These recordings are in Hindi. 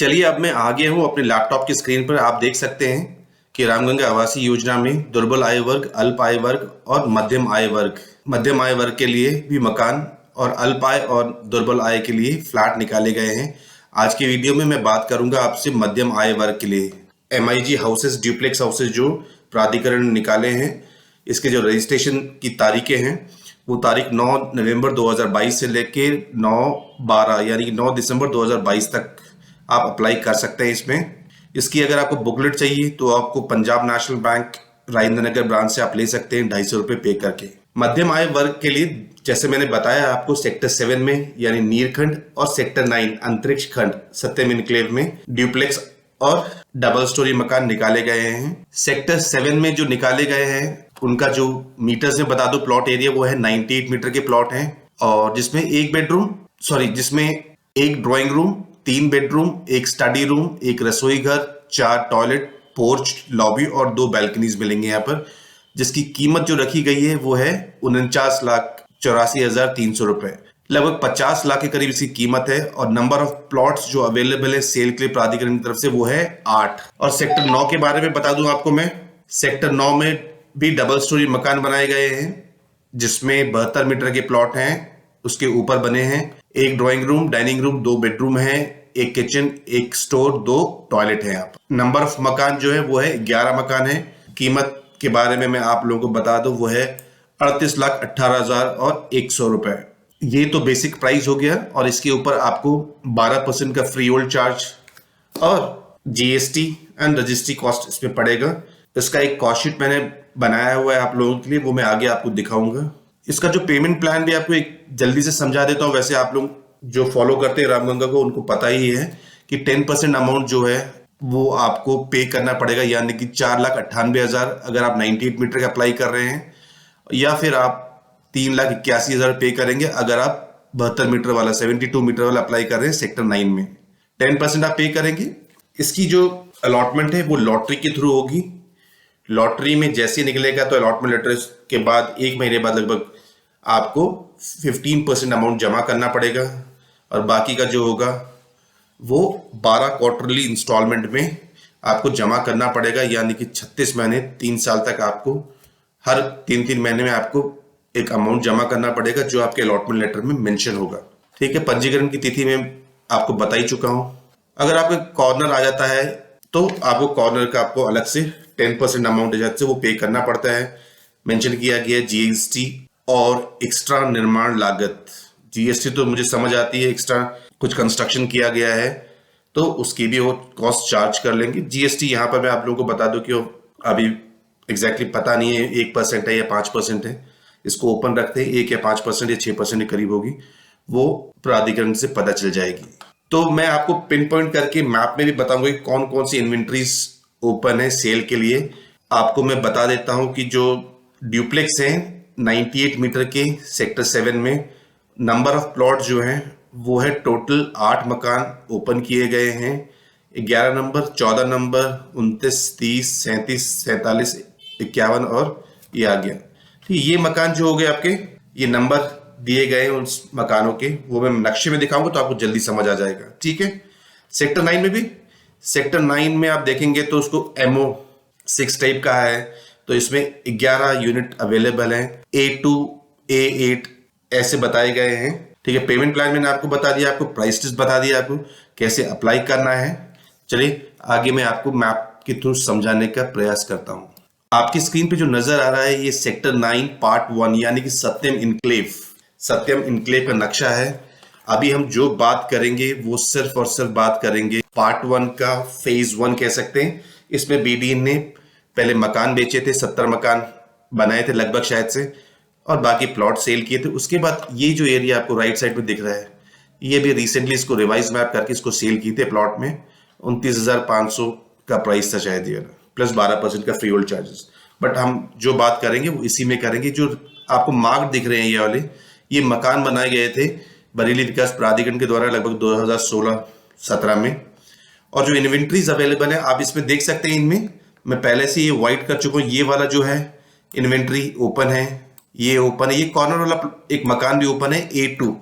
चलिए अब मैं आ गया हूँ अपने लैपटॉप की स्क्रीन पर। आप देख सकते हैं कि रामगंगा आवासीय योजना में दुर्बल आय वर्ग, अल्प आय वर्ग और मध्यम आय वर्ग के लिए भी मकान और अल्प आय और दुर्बल आय के लिए फ्लैट निकाले गए हैं। आज की वीडियो में मैं बात करूंगा आपसे मध्यम आय वर्ग के लिए MIG हाउसेस, ड्यूप्लेक्स हाउसेस जो प्राधिकरण ने निकाले हैं। इसके जो रजिस्ट्रेशन की तारीखें हैं वो तारीख 9 नवंबर 2022 से लेके 9/12 यानी कि 9 दिसंबर 2022 तक आप अप्लाई कर सकते हैं इसमें। इसकी अगर आपको बुकलेट चाहिए तो आपको Punjab national bank Rajendra Nagar branch से आप ले सकते हैं 250 रुपये पे करके। मध्यम आय वर्ग के लिए जैसे मैंने बताया आपको सेक्टर 7 में यानी नीरखंड और सेक्टर 9 अंतरिक्ष खंड सत्यम इनक्लेव में ड्यूप्लेक्स और डबल स्टोरी मकान निकाले गए हैं। सेक्टर 7 में जो निकाले गए हैं उनका जो मीटर्स में बता दो प्लॉट एरिया वो है 98 मीटर के प्लॉट हैं, और जिसमें जिसमें एक ड्राइंग रूम, 3 बेडरूम, एक स्टडी रूम, एक रसोई घर, 4 टॉयलेट, पोर्च, लॉबी और 2 बैल्कनीज मिलेंगे यहाँ पर, जिसकी कीमत जो रखी गई है वो है 49,84,300 रुपए, लगभग 50 लाख के करीब इसकी कीमत है। और नंबर ऑफ प्लॉट्स जो अवेलेबल है सेल के लिए प्राधिकरण की तरफ से वो है 8। और सेक्टर 9 के बारे में बता दूं आपको मैं, सेक्टर 9 में भी डबल स्टोरी मकान बनाए गए हैं जिसमें 72 मीटर के प्लॉट हैं, उसके ऊपर बने हैं एक drawing room, dining room, 2 bedroom है, एक किचन, एक स्टोर, 2 टॉयलेट है। यहाँ पर नंबर ऑफ मकान जो है वो है 11 मकान है। कीमत के बारे में मैं आप लोगों को बता दूं वो है 38,18,100 रुपए। ये तो बेसिक प्राइस हो गया, और इसके ऊपर आपको 12% का फ्री होल्ड चार्ज और GST एंड रजिस्ट्री कॉस्ट इसमें पड़ेगा। इसका एक कॉस्ट शीट मैंने बनाया हुआ है आप लोगों के लिए, वो मैं आगे आपको दिखाऊंगा। इसका जो पेमेंट प्लान भी आपको एक जल्दी से समझा देता हूँ। वैसे आप लोग जो फॉलो करते हैं रामगंगा को उनको पता ही है कि 10% अमाउंट जो है वो आपको पे करना पड़ेगा, यानी कि 4,98,000 अगर आप 98 मीटर का अप्लाई कर रहे हैं, या फिर आप 3,81,000 पे करेंगे अगर आप 72 मीटर वाला 72 मीटर वाला अप्लाई कर रहे हैं सेक्टर 9 में। 10% आप पे करेंगे। इसकी जो अलॉटमेंट है वो लॉटरी के थ्रू होगी। लॉटरी में जैसे निकलेगा तो अलॉटमेंट लेटर के बाद 1 महीने बाद लगभग आपको 15% अमाउंट जमा करना पड़ेगा, और बाकी का जो होगा वो 12 क्वार्टरली इंस्टॉलमेंट में आपको जमा करना पड़ेगा, यानी कि 36 महीने 3 साल तक आपको हर 3-3 महीने में आपको एक अमाउंट जमा करना पड़ेगा जो आपके अलॉटमेंट लेटर में मेंशन होगा। ठीक है, पंजीकरण की तिथि में आपको बता ही चुका हूं। अगर आपको कॉर्नर आ जाता है तो आपको कॉर्नर का आपको अलग से 10% अमाउंट से वो पे करना पड़ता है। मेंशन किया गया GST और एक्स्ट्रा निर्माण लागत। GST तो मुझे समझ आती है, एक्स्ट्रा कुछ कंस्ट्रक्शन किया गया है तो उसकी भी वो कॉस्ट चार्ज कर लेंगे। GST यहाँ पर मैं आप लोगों को बता दूं कि अभी एग्जैक्टली पता नहीं है 1% है या 5% है, इसको ओपन रखते हैं 1 या 5% या 6% के करीब होगी, वो प्राधिकरण से पता चल जाएगी। तो मैं आपको पिन पॉइंट करके मैप में भी बताऊंगा कि कौन कौन सी इन्वेंट्रीज ओपन है सेल के लिए। आपको मैं बता देता हूं कि जो ड्यूप्लेक्स हैं 98 मीटर के सेक्टर 7 में, नंबर ऑफ प्लॉट जो हैं वो है टोटल 8 मकान ओपन किए गए हैं। 11 नंबर, 14 नंबर, 29, 30, 37, 47, 51 और ये आ गया। ठीक, ये मकान जो हो गए आपके, ये नंबर दिए गए हैं उस मकानों के, वो मैं नक्शे में दिखाऊंगा तो आपको जल्दी समझ आ जाएगा। ठीक है, सेक्टर 9 में भी, सेक्टर 9 में आप देखेंगे तो उसको MO6 टाइप का है, तो इसमें 11 यूनिट अवेलेबल हैं। A2, A8 ऐसे बताए गए हैं। ठीक है, पेमेंट प्लान मैंने आपको बता दिया, आपको प्राइस लिस्ट बता दिया, आपको कैसे अप्लाई करना है। चलिए आगे मैं आपको मैप के थ्रू समझाने का प्रयास करता हूं। आपकी स्क्रीन पे जो नजर आ रहा है ये सेक्टर 9 पार्ट 1 यानी कि सत्यम इनक्लेव का नक्शा है। अभी हम जो बात करेंगे वो सिर्फ और सिर्फ बात करेंगे पार्ट 1 का, फेज 1 कह सकते हैं। इसमें BD ने पहले मकान बेचे थे, 70 मकान बनाए थे लगभग शायद से, और बाकी प्लॉट सेल किए थे। उसके बाद ये जो एरिया आपको राइट साइड में दिख रहा है, ये भी रिसेंटली इसको रिवाइज मैप करके इसको सेल किए थे प्लॉट में। 29,500 का प्राइस था शायद ये, प्लस 12% का फ्री होल्ड चार्जेस। बट हम जो बात करेंगे वो इसी में करेंगे। जो आपको मार्क दिख रहे हैं ये वाले, ये मकान बनाए गए थे बरेली विकास प्राधिकरण के द्वारा लगभग 2016-17 में। और जो इन्वेंट्रीज अवेलेबल है आप इसमें देख सकते हैं, इनमें मैं पहले से ये व्हाइट कर चुका हूँ। ये वाला जो है इन्वेंट्री ओपन है, ये ओपन है, ये कॉर्नर वाला एक मकान भी ओपन है A2।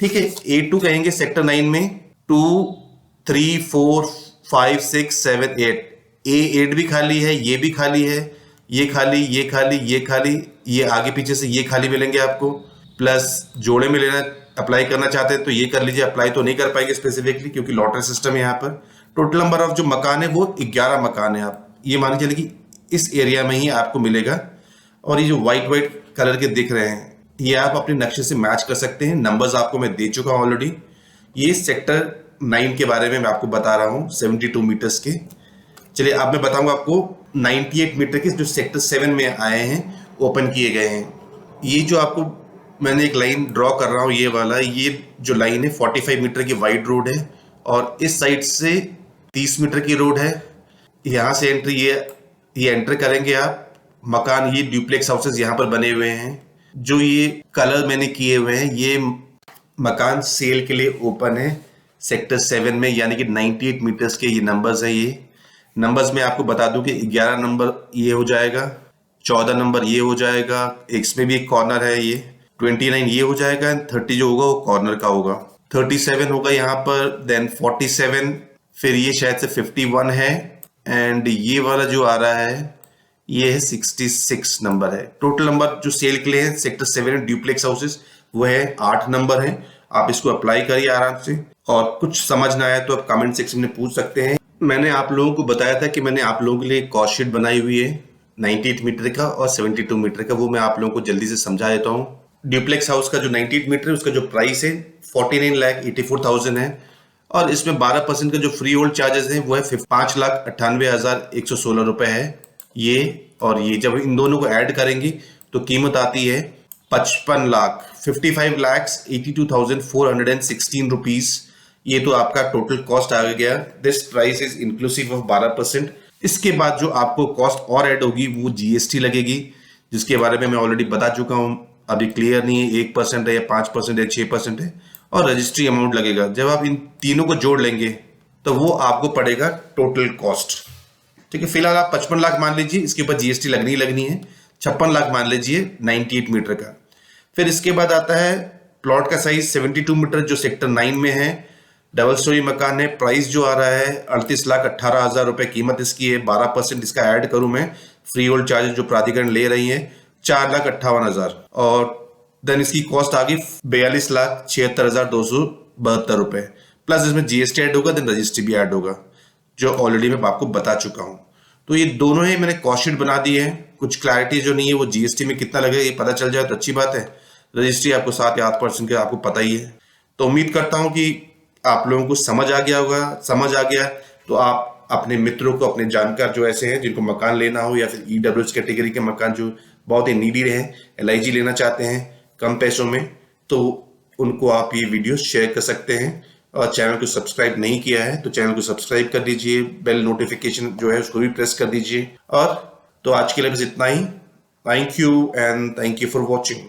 ठीक है, A2 कहेंगे सेक्टर 9 में 2 3 4 5 6 7 8, A8 भी खाली है, ये भी खाली है, ये खाली, ये खाली, ये खाली, ये आगे पीछे से ये खाली मिलेंगे आपको। प्लस जोड़े में लेना अप्लाई करना चाहते हैं तो ये कर लीजिए। अप्लाई तो नहीं कर पाएंगे स्पेसिफिकली क्योंकि लॉटरी सिस्टम है यहाँ पर। टोटल नंबर ऑफ जो मकान है वो 11 मकान है। आप ये मान के चलिए कि इस एरिया में ही आपको मिलेगा। और ये जो व्हाइट कलर के दिख रहे हैं ये आप अपने नक्शे से मैच कर सकते हैं। नंबर्स आपको मैं दे चुका हूँ ऑलरेडी। ये सेक्टर 9 के बारे में मैं आपको बता रहा हूँ, 72 मीटर्स के। चलिए अब मैं बताऊंगा आपको 98 मीटर के जो सेक्टर 7 में आए हैं, ओपन किए गए हैं। ये जो आपको मैंने एक लाइन ड्रॉ कर रहा हूँ, ये वाला, ये जो लाइन है 45 मीटर की वाइड रोड है और इस साइड से 30 मीटर की रोड है। यहाँ से एंट्री ये एंटर करेंगे आप। मकान ये ड्यूप्लेक्स हाउसेस यहाँ पर बने हुए हैं। जो ये कलर मैंने किए हुए हैं ये मकान सेल के लिए ओपन है सेक्टर 7 में, यानी कि 98 मीटर्स के ये नंबर्स हैं। ये नंबर्स में आपको बता दूं कि 11 नंबर ये हो जाएगा, 14 नंबर ये हो जाएगा, इसमें भी एक कॉर्नर है, ये 29 ये हो जाएगा, 30 जो होगा वो कॉर्नर का होगा, 37 होगा यहाँ पर, देन 47, फिर ये शायद से 51 है, एंड ये वाला जो आ रहा है ये है 66 नंबर है। टोटल नंबर जो सेल के लिए है सेक्टर 7 ड्यूप्लेक्स हाउसेस वो है 8 नंबर है। आप इसको अप्लाई करिए आराम से, और कुछ समझ ना आया तो आप कमेंट सेक्शन में पूछ सकते हैं। मैंने आप लोगों को बताया था कि मैंने आप लोगों के लिए कॉस्ट शीट बनाई हुई है 98 मीटर का और 72 मीटर का, वो मैं आप लोगों को जल्दी से समझा देता हूँ। ड्यूप्लेक्स हाउस का जो 98 मीटर है उसका जो प्राइस है 49,84,000 है, और इसमें 12% का जो फ्री होल्ड चार्जेस है वो है 5,98,116 रुपए है ये। और ये जब इन दोनों को ऐड करेंगे तो कीमत आती है 55,82,416 रुपीज। ये तो आपका टोटल कॉस्ट आ गया। This price is inclusive of 12%। इसके बाद जो आपको कॉस्ट और ऐड होगी वो जीएसटी लगेगी, जिसके बारे में मैं ऑलरेडी बता चुका हूं, अभी क्लियर नहीं है 1% है या 5% है 6% है, और रजिस्ट्री अमाउंट लगेगा। जब आप इन तीनों को जोड़ लेंगे तो वो आपको पड़ेगा टोटल कॉस्ट। ठीक है, फिलहाल आप 55 लाख मान लीजिए, इसके ऊपर जीएसटी लगनी है, 56 लाख मान लीजिए 98 मीटर का। फिर इसके बाद आता है प्लॉट का साइज 72 मीटर जो सेक्टर 9 में है, डबल स्टोरी मकान है। प्राइस जो आ रहा है 38,18,000 रुपए कीमत इसकी है। 12% इसका ऐड करूं मैं, फ्री होल्ड चार्जेस जो प्राधिकरण ले रही है 4,58,000, और देन इसकी कॉस्ट आ गई 42,76,272 रुपए, प्लस इसमें जीएसटी ऐड होगा, देन रजिस्ट्री भी ऐड होगा, जो ऑलरेडी मैं आपको बता चुका हूं। तो ये दोनों ही मैंने कॉस्ट शीट बना दी है। कुछ क्लैरिटी जो नहीं है वो जीएसटी में कितना लगेगा ये पता चल जाए तो अच्छी बात है। रजिस्ट्री आपको 7 या 8% का आपको पता ही है। तो उम्मीद करता हूं कि आप लोगों को समझ आ गया होगा। समझ आ गया तो आप अपने मित्रों को, अपने जानकार जो ऐसे हैं जिनको मकान लेना हो या फिर ईडब्ल्यूएस कैटेगरी के मकान जो बहुत ही नीडी रहे, एलआईजी लेना चाहते हैं कम पैसों में, तो उनको आप ये वीडियो शेयर कर सकते हैं। और चैनल को सब्सक्राइब नहीं किया है तो चैनल को सब्सक्राइब कर दीजिए, बेल नोटिफिकेशन जो है उसको भी प्रेस कर दीजिए। और तो आज के लिए बस इतना ही। Thank you and thank you for watching.